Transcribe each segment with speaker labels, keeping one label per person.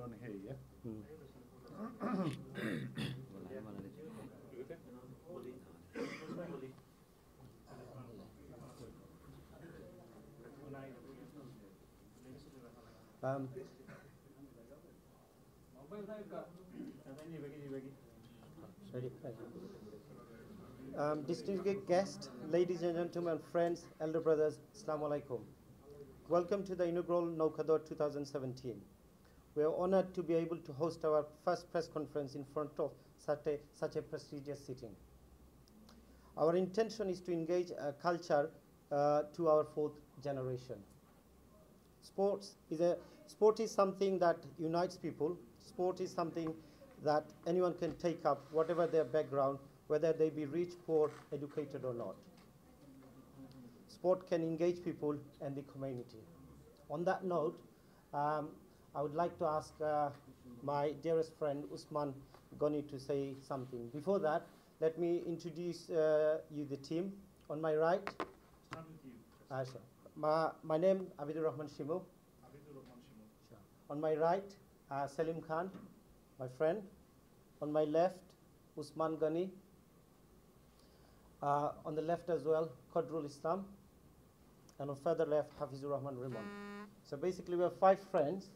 Speaker 1: on here, yeah?
Speaker 2: Um, Sorry. Distinguished guests, ladies and gentlemen, friends, elder brothers, Assalamu alaikum. Welcome to the inaugural Nowka 2017. We are honored to be able to host our first press conference in front of such a prestigious sitting. Our intention is to engage culture to our fourth generation. Sport is something that unites people. Sport is something that anyone can take up, whatever their background, whether they be rich, poor, educated or not. Sport can engage people and the community. On that note, I would like to ask my dearest friend Usman Goni to say something. Before that, let me introduce you the team. On my right,
Speaker 1: Start with you.
Speaker 2: sure. My name Abidur Rahman Shimu. Sure. On my right, Salim Khan, my friend. On my left, Usman Gani. On the left as well, Qadrul Islam. And on further left, Hafizur Rahman Rimon. So basically, we have 5 friends.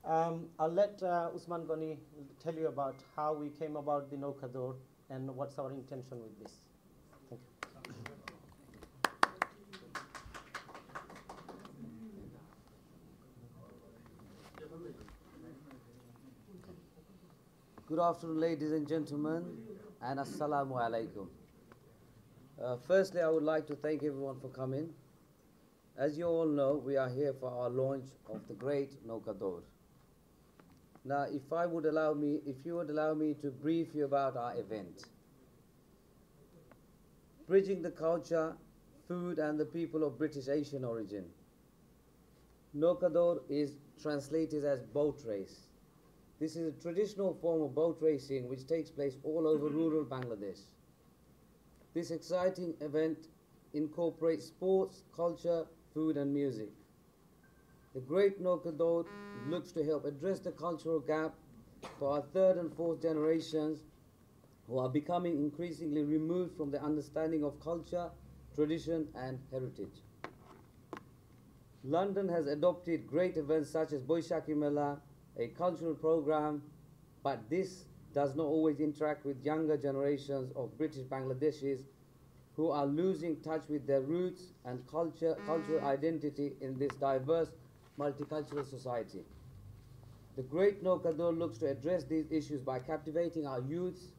Speaker 2: I'll let Usman Gani tell you about how we came about the Nowka Dour and what's our intention with this. Thank you.
Speaker 3: Good afternoon, ladies and gentlemen, and assalamu alaikum. Firstly, I would like to thank everyone for coming. As you all know, we are here for our launch of the great Nowka Dour. Now, if you would allow me to brief you about our event. Bridging the culture, food and the people of British Asian origin. Nowka Dour is translated as boat race. This is a traditional form of boat racing which takes place all over rural Bangladesh. This exciting event incorporates sports, culture, food and music. The Great Nowka Dour looks to help address the cultural gap for our 3rd and 4th generations who are becoming increasingly removed from the understanding of culture, tradition and heritage. London has adopted great events such as Boishaki Mela, a cultural program, but this does not always interact with younger generations of British Bangladeshis who are losing touch with their roots and cultural identity in this diverse multicultural society. The Great Nowka Dour looks to address these issues by captivating our youths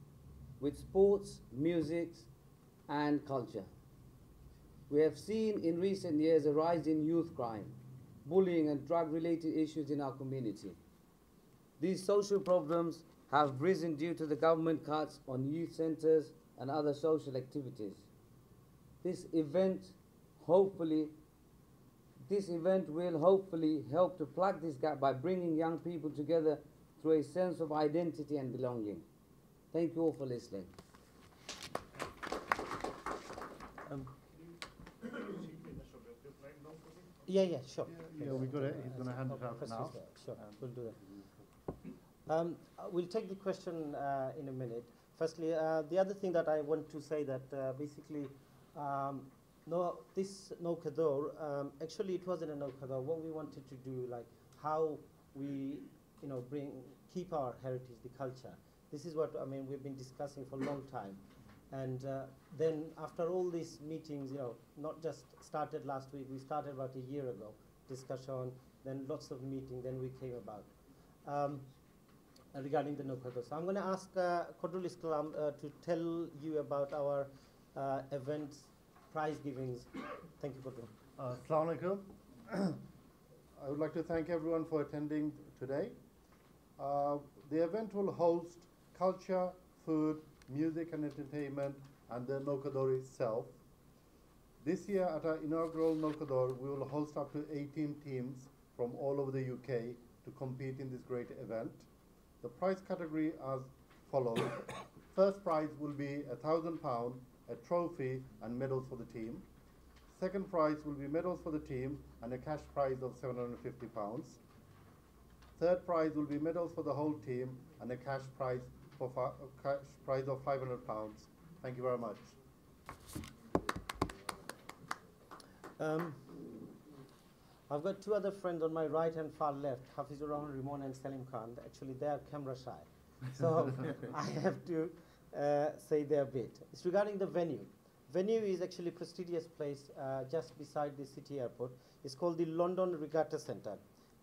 Speaker 3: with sports, music and culture. We have seen in recent years a rise in youth crime, bullying and drug-related issues in our community. These social problems have risen due to the government cuts on youth centres and other social activities. This event will hopefully help to plug this gap by bringing young people together through a sense of identity and belonging. Thank you all for listening.
Speaker 2: Yeah, sure.
Speaker 1: Yeah, we got it. He's going to hand it out now.
Speaker 2: Sure, we'll do that. We'll take the question in a minute. Firstly, the other thing that I want to say that basically, this Nowka Dour, actually it wasn't a Nowka Dour. What we wanted to do, like how we, keep our heritage, the culture. This is what, we've been discussing for a long time. And then after all these meetings, not just started last week, we started about a year ago, discussion, then lots of meetings, then we came about. Regarding the Nowka Dour. So I'm going to ask Qadrul Islam to tell you about our events, prize givings. Thank you, Qadrul.
Speaker 1: Assalamu alaikum. I would like to thank everyone for attending today. The event will host culture, food, music and entertainment, and the Nowka Dour itself. This year at our inaugural Nowka Dour, we will host up to 18 teams from all over the UK to compete in this great event. The prize category as follows. First prize will be £1,000, a trophy and medals for the team. Second prize will be medals for the team and a cash prize of £750. Third prize will be medals for the whole team and a cash prize of £500. Thank you very much.
Speaker 2: I've got two other friends on my right and far left, Hafizur Rahman Rimon and Salim Khan. Actually, they are camera shy. So I have to say their bit. It's regarding the venue. Venue is actually a prestigious place just beside the city airport. It's called the London Regatta Centre.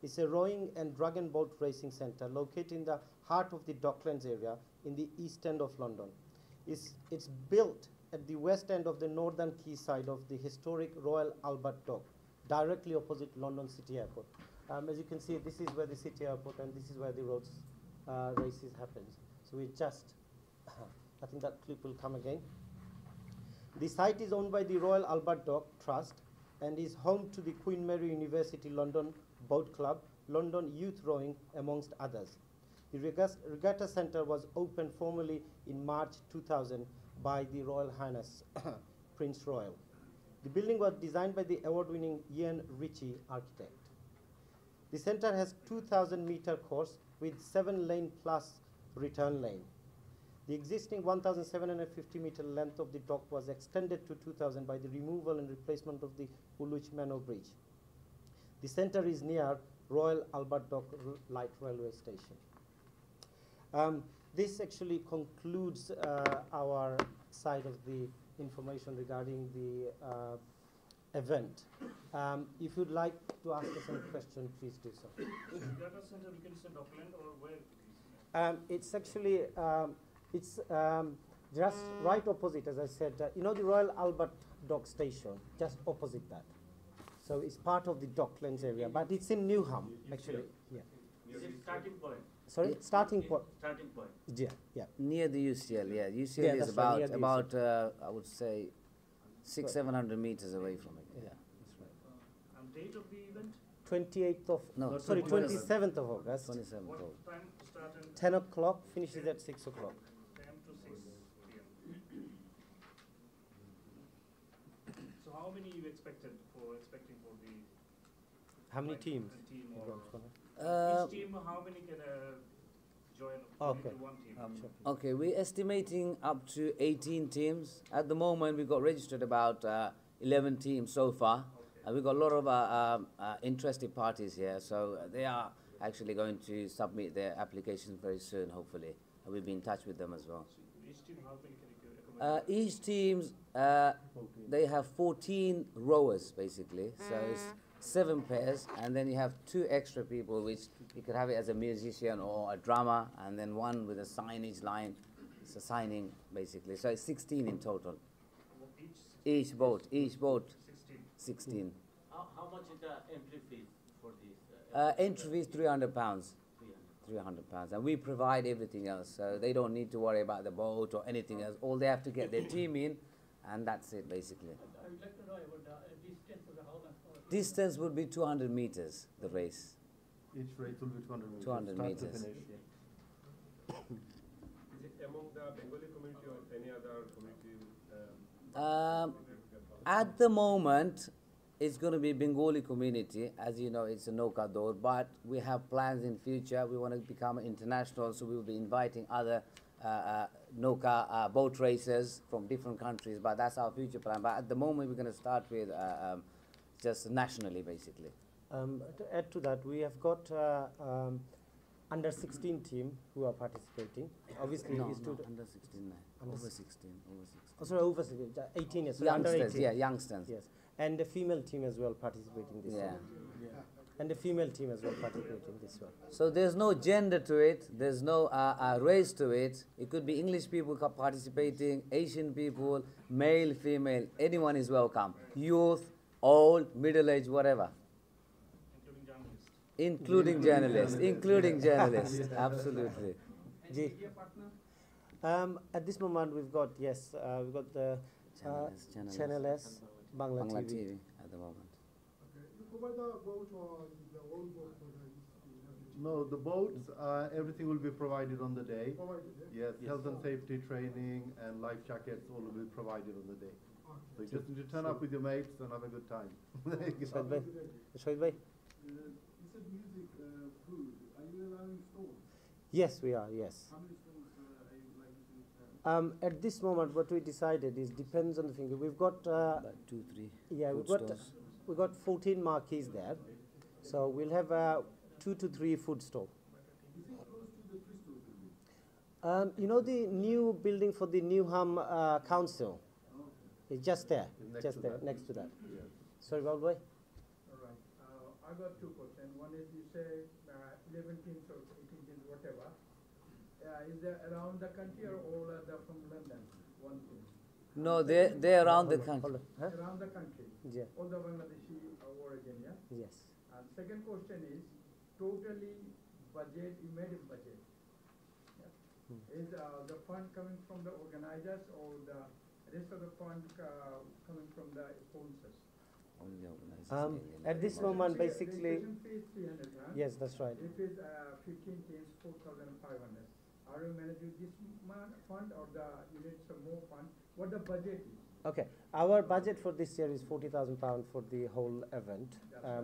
Speaker 2: It's a rowing and dragon boat racing centre located in the heart of the Docklands area in the east end of London. It's built at the west end of the northern quayside of the historic Royal Albert Dock, directly opposite London City Airport. As you can see, this is where the city airport and this is where the roads races happens. So we just, I think that clip will come again. The site is owned by the Royal Albert Dock Trust and is home to the Queen Mary University London Boat Club, London Youth Rowing, amongst others. The Regatta Centre was opened formally in March 2000 by the Royal Highness Prince Royal. The building was designed by the award-winning Ian Ritchie architect. The centre has 2,000-metre course with 7-lane plus return lane. The existing 1,750-metre length of the dock was extended to 2,000 by the removal and replacement of the Woolwich Manor Bridge. The centre is near Royal Albert Dock Light Railway Station. This actually concludes our side of the information regarding the event. If you'd like to ask us any question, please do so.
Speaker 4: Regatta Centre, we can send Auckland or where?
Speaker 2: It's actually just right opposite, as I said. You know the Royal Albert Dock Station, just opposite that. So it's part of the Docklands area, but it's in Newham, actually. Yeah.
Speaker 4: Is it starting point?
Speaker 2: Sorry, starting point.
Speaker 4: Starting point.
Speaker 2: Yeah, yeah.
Speaker 3: Near the UCL, yeah. UCL
Speaker 2: Yeah,
Speaker 3: is
Speaker 2: that's right,
Speaker 3: about,
Speaker 2: near the
Speaker 3: I would say, 600-700 meters away from it. Yeah.
Speaker 2: That's right.
Speaker 4: And date of the event?
Speaker 2: 28th of,
Speaker 3: No,
Speaker 2: sorry,
Speaker 3: 27th.
Speaker 2: 27th of August.
Speaker 3: 27th.
Speaker 4: What
Speaker 3: of-
Speaker 4: time start and
Speaker 2: 10 o'clock, finishes at 6 o'clock.
Speaker 4: 10 to 6 p.m. So how many you expecting for the
Speaker 2: How many
Speaker 4: like,
Speaker 2: teams?
Speaker 4: team or
Speaker 3: Uh,
Speaker 4: each team? How many can join
Speaker 2: Okay.
Speaker 4: into one team?
Speaker 2: Sure.
Speaker 3: Okay, we're estimating up to 18 teams. At the moment, we got registered about 11 teams so far.
Speaker 4: Okay.
Speaker 3: We've got a lot of interested parties here, so they are actually going to submit their applications very soon, hopefully. And we'll be in touch with them as well.
Speaker 4: Each team, how many can you accommodate?
Speaker 3: Each team, they have 14 rowers, basically. So it's 7 pairs, and then you have 2 extra people, which you could have it as a musician or a drummer, and then one with a signage line. It's a signing, basically. So it's 16 in total.
Speaker 4: Each
Speaker 3: Each boat,
Speaker 4: 16.
Speaker 3: 16.
Speaker 5: How much is the entry fee for this?
Speaker 3: Entry fee is £300.
Speaker 5: 300.
Speaker 3: £300, and we provide everything else, so they don't need to worry about the boat or anything else. All they have to get their team in, and that's it, basically.
Speaker 5: I would like to know about the distance of the how much.
Speaker 3: Distance would be 200 meters, the race.
Speaker 1: Each race will be 200 meters.
Speaker 3: 200
Speaker 1: start to
Speaker 3: meters.
Speaker 1: finish.
Speaker 6: Is it among the Bengali community or any other community?
Speaker 3: At the moment, it's going to be Bengali community. As you know, it's a Nowka Dour, but we have plans in future. We want to become international, so we will be inviting other Nowka boat racers from different countries, but that's our future plan. But at the moment, we're going to start with just nationally, basically.
Speaker 2: To add to that, we have got under 16 team who are participating. Obviously,
Speaker 3: No,
Speaker 2: it's
Speaker 3: no,
Speaker 2: to
Speaker 3: under 16, no.
Speaker 2: Under
Speaker 3: Over
Speaker 2: s-
Speaker 3: 16, over 16.
Speaker 2: oh, sorry, over 16, 18 years, sorry, under
Speaker 3: Youngsters,
Speaker 2: 18.
Speaker 3: yeah, youngsters.
Speaker 2: Yes, and the female team as well participating this
Speaker 3: Yeah.
Speaker 2: one. And the female team as well participating this one.
Speaker 3: So there's no gender to it, there's no race to it. It could be English people participating, Asian people, male, female, anyone is welcome. Youth, old, middle-aged, whatever.
Speaker 4: Including journalists.
Speaker 3: Including journalists, absolutely.
Speaker 2: Ji. At this moment, we've got, yes, we've got the Channel S, Bangla
Speaker 3: Bangla
Speaker 2: TV.
Speaker 3: TV at the moment.
Speaker 7: You provide the boat or the own boat for the
Speaker 1: No, the boats, everything will be provided on the day.
Speaker 7: provided,
Speaker 1: Yes, health and safety training and life jackets all will be provided on the day. So you just need to turn up with your mates and have a good time. There you go.
Speaker 2: Shoaib bhai? Shoaib bhai?
Speaker 7: You said music, food. Are you
Speaker 2: Yes, we are, yes.
Speaker 7: How many schools are you likely to have?
Speaker 2: At this moment, what we decided is depends on the finger. We've got
Speaker 3: Like 2, 3.
Speaker 2: yeah,
Speaker 3: food
Speaker 2: we've got 14 marquees there, so we'll have 2 to 3 food stall.
Speaker 7: Is it close to the Crystal building?
Speaker 2: You know the new building for the Newham Council? It's just there, just there, next to that. Sorry, Balway?
Speaker 8: All right. I got two questions. One is you say 11 teams or 18 teams, whatever. Is that around the country or all are they from London? One team.
Speaker 3: No, they're around the country.
Speaker 2: Hold on. Huh?
Speaker 8: Around the country.
Speaker 2: Yeah.
Speaker 8: All the Bangladeshi origin, yeah?
Speaker 2: Yes.
Speaker 8: And second question is totally budget, you made a budget. Yeah? Is the fund coming from the organizers or the rest of the fund coming from the sponsors?
Speaker 3: Only organizers.
Speaker 2: At this moment, basically,
Speaker 8: Registration fee is 300, huh?
Speaker 2: yes, that's right.
Speaker 8: If it's 15 teams, 4,500. Are you managing this fund or you need some more fund? What the budget is?
Speaker 2: Okay, our budget for this year is £40,000 for the whole event.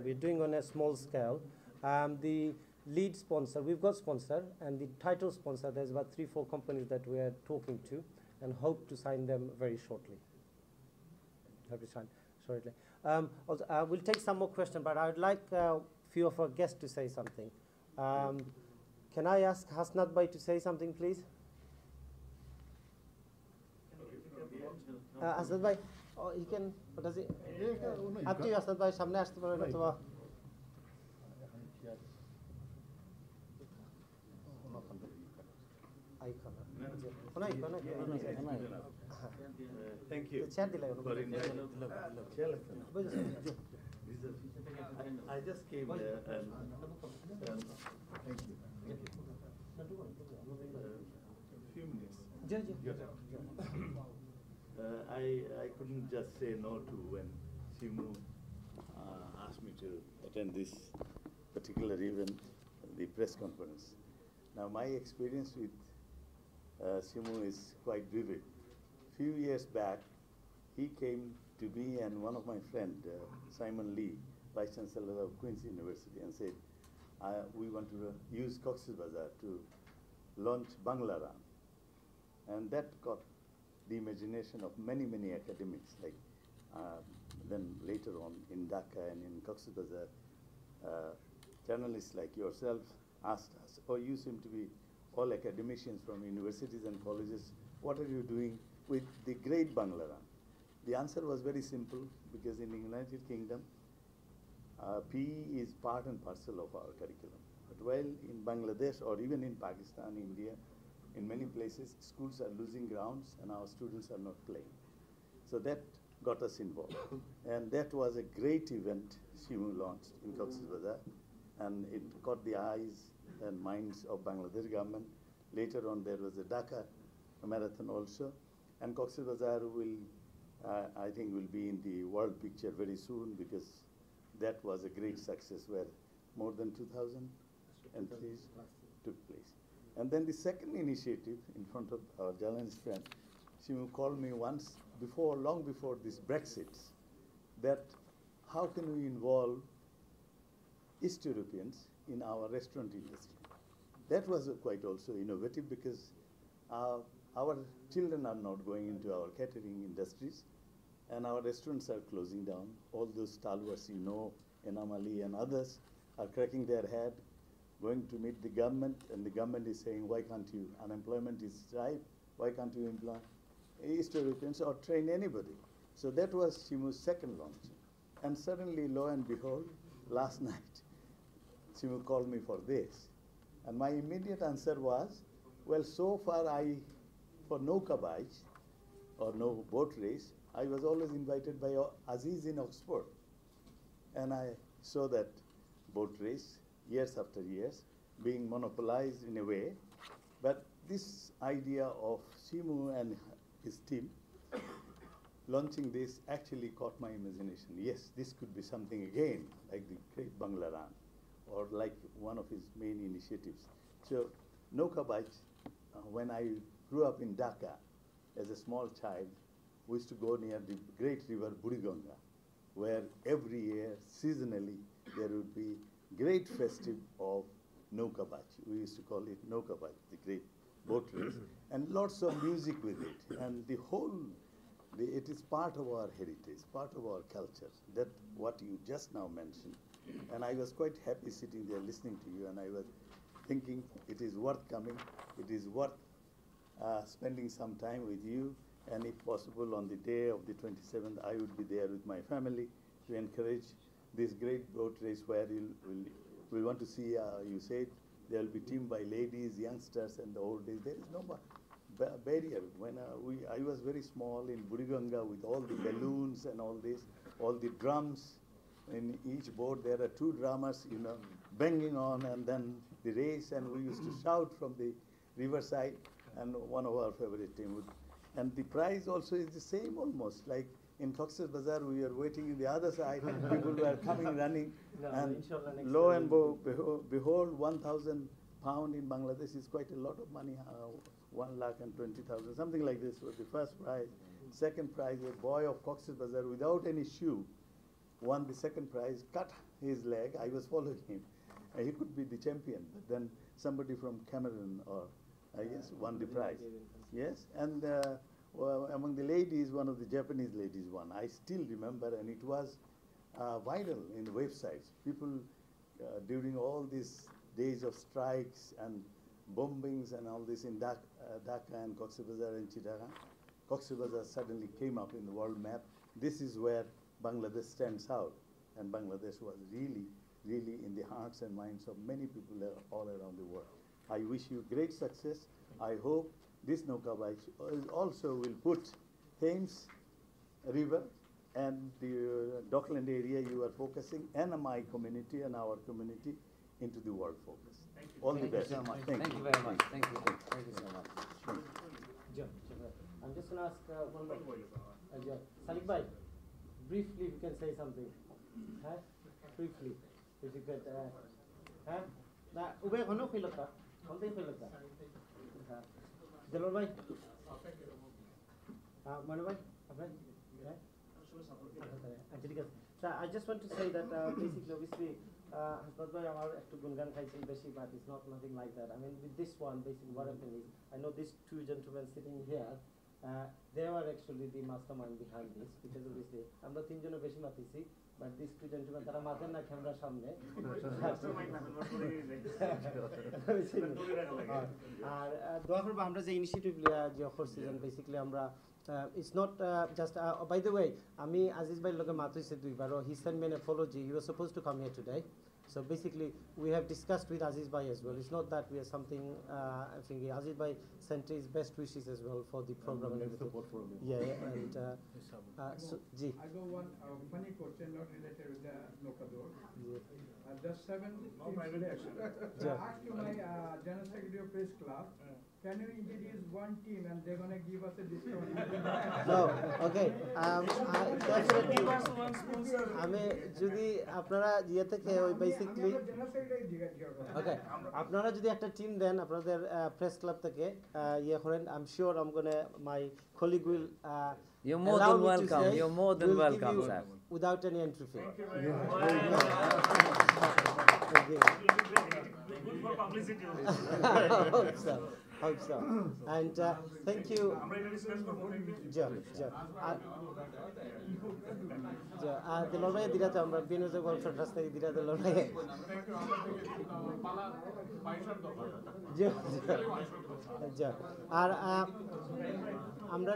Speaker 2: We're doing on a small scale. The lead sponsor, we've got sponsor, and the title sponsor, there's about 3-4 companies that we are talking to and hope to sign them very shortly. Hope to sign shortly. Also, we'll take some more questions, but I would like a few of our guests to say something. Can I ask Hasnat Bhai to say something, please? Hasnat Bhai, oh, he can, what does he? Up to you, Hasnat Bhai, সামনে আসতে পারবেন অথবা
Speaker 9: Thank you.
Speaker 2: Chair দিলে
Speaker 9: I just came here and thank you. Few minutes. I couldn't just say no to when Shimu asked me to attend this particular event, the press conference. Now my experience with Shimu is quite vivid. Few years back, he came to me and one of my friends, Simon Lee, Vice Chancellor of Queen's University, and said, we want to use Cox's Bazar to launch Banglaran. And that got the imagination of many, many academics, like then later on in Dhaka and in Cox's Bazar, journalists like yourself asked us, oh, you seem to be all academicians from universities and colleges, what are you doing with the great Banglaran? The answer was very simple, because in the United Kingdom, PE is part and parcel of our curriculum. But while in Bangladesh or even in Pakistan, India, in many places, schools are losing grounds and our students are not playing. So that got us involved. And that was a great event Shimu launched in Cox's Bazar. And it caught the eyes and minds of Bangladesh government. Later on, there was a Dhaka marathon also. And Cox's Bazar will, I think, will be in the world picture very soon, because that was a great success where more than 2,000 entries took place. And then the second initiative in front of our journalist friend, she called me once before, long before this Brexit, that how can we involve East Europeans in our restaurant industry? That was quite also innovative, because our children are not going into our catering industries, and our restaurants are closing down. All those stalwarts, you know, Enamali and others, are cracking their head, going to meet the government, and the government is saying, why can't you, unemployment is ripe, why can't you employ East Europeans or train anybody? So that was Shimu's second launch. And suddenly, lo and behold, last night, Shimu called me for this. And my immediate answer was, well, so far for Nowka bike or no boat race, I was always invited by Aziz in Oxford. And I saw that boat race years after years being monopolized in a way. But this idea of Shimu and his team launching this actually caught my imagination. Yes, this could be something again, like the great Banglaran, or like one of his main initiatives. So Nowka bike, when I grew up in Dhaka as a small child, we used to go near the great river Buriganga, where every year, seasonally, there would be great festive of Nowka. We used to call it Nowka, the great boat race, and lots of music with it. And the whole, it is part of our heritage, part of our culture. That what you just now mentioned. And I was quite happy sitting there listening to you, and I was thinking it is worth coming, it is worth spending some time with you, and if possible on the day of the 27th, I would be there with my family to encourage this great boat race where we'll want to see, you said, there will be teamed by ladies, youngsters, and the old days. There is no barrier. When I was very small in Buriganga with all the balloons and all this, all the drums. In each boat there are 2 drummers, you know, banging on, and then the race, and we used to shout from the riverside, and one of our favorite team would. And the prize also is the same almost, like in Cox's Bazar, we were waiting in the other side, people were coming running, and lo and behold, 1,000 pound in Bangladesh is quite a lot of money, 1,20,000, something like this was the first prize. Second prize, a boy of Cox's Bazar without any shoe won the second prize, cut his leg. I was following him. He could be the champion, but then somebody from Cameroon or I guess won the prize. Yes, and among the ladies, one of the Japanese ladies won. I still remember, and it was viral in the websites. People during all these days of strikes and bombings and all this in Dhaka and Cox's Bazar and Chittagong, Cox's Bazar suddenly came up in the world map. This is where Bangladesh stands out, and Bangladesh was really, really in the hearts and minds of many people all around the world. I wish you great success. I hope this Nowka also will put Thames River and the Dockland area you are focusing, and my community and our community into the world focus.
Speaker 4: Thank you.
Speaker 9: All the best.
Speaker 3: So much.
Speaker 9: Thank
Speaker 3: Thank
Speaker 9: you
Speaker 3: you very much. Thank you. Thank you so much.
Speaker 2: I'm just going to ask one more. Salik bhai, briefly, if you can say something. Briefly, if you could. Ube hono khilata, honte khilata. Jalal bhai. Manu bhai, apne. So I just want to say that basically, obviously, Hasbat bhai amar ekটু গুনগান খাইছেন বেশি, but it's not nothing like that. I mean, with this one, basically, what happened is, I know these 2 gentlemen sitting here. They were actually the mastermind behind this, because obviously আমরা 3 জনে বেশি মাতিছি, but these 2 gentlemen তারা মাতেন না ক্যামেরার সামনে। আর দোয়া করব আমরা যে ইনিশিয়েটিভ যে করছি, basically আমরা it's not just by the way, আমি আজিজ ভাইয়ের লগে মাত হইছে 2 বার, he sent me an apology. He was supposed to come here today. So basically, we have discussed with Aziz Bhai as well. It's not that we are something. I think Aziz Bhai sent his best wishes as well for the program and everything.
Speaker 7: Support for me.
Speaker 2: Yeah, and so, Ji.
Speaker 8: I got one funny question not related with the Nowka Dour. Just 7 teams left. I asked to my General Secretary of Press Club, can you introduce one team and they're going to give us a discount?
Speaker 2: No, okay. Definitely. আমি যদি আপনারা ইয়ে থেকে ওই basically ওকে আপনারা যদি একটা team দেন আপনাদের প্রেস ক্লাব থেকে ইয়ে করেন, I'm sure I'm going to, my colleague will
Speaker 3: You're more than welcome. You're more than welcome, sir.
Speaker 2: Without any entry fee.
Speaker 4: Good for publicity.
Speaker 2: Hope so. And thank you. The lorry dira to আমরা বিনোজ গল্পের রাস্তায় দিরা the lorry. আর আমরা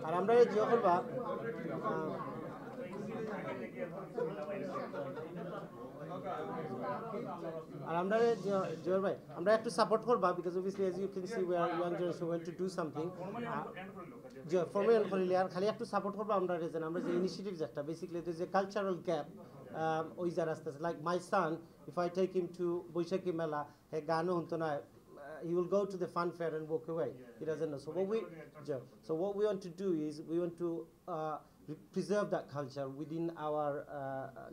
Speaker 2: আর আমরা যে করবা আর আমরা জোর ভাই আমরা একটু সাপোর্ট করবা, because obviously as you can see we are young generation want to do something. যে ফরমাল করিলে আর খালি একটু সাপোর্ট করবা আমরা রেজন আমরা যে ইনিশিয়েটিভস একটা basically there is a cultural gap ওই যে রাস্তা, like my son, if I take him to বৈশাখী মেলা হে গানও হতো না, he will go to the fun fair and walk away. He doesn't know. So what we want to do is we want to preserve that culture within our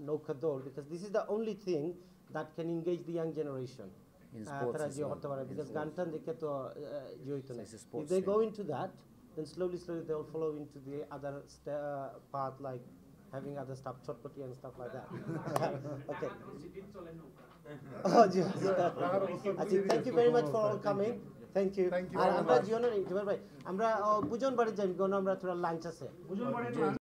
Speaker 2: Nowka Dour, because this is the only thing that can engage the young generation.
Speaker 3: In sports as well.
Speaker 2: Because gantan dekhe to joito na.
Speaker 3: It's a sports
Speaker 2: If they go
Speaker 3: thing.
Speaker 2: into that, then slowly they will follow into the other path, like having other stuff, chotpoti and stuff like that. Okay. Oh, yes. Thank you very much for all coming. Thank you.
Speaker 1: Thank you
Speaker 2: R
Speaker 1: very
Speaker 2: আমরা
Speaker 1: much.
Speaker 2: জীবনের আমরা বুজন বাড়ি যাই কারণ আমরা তোরা lunch আছে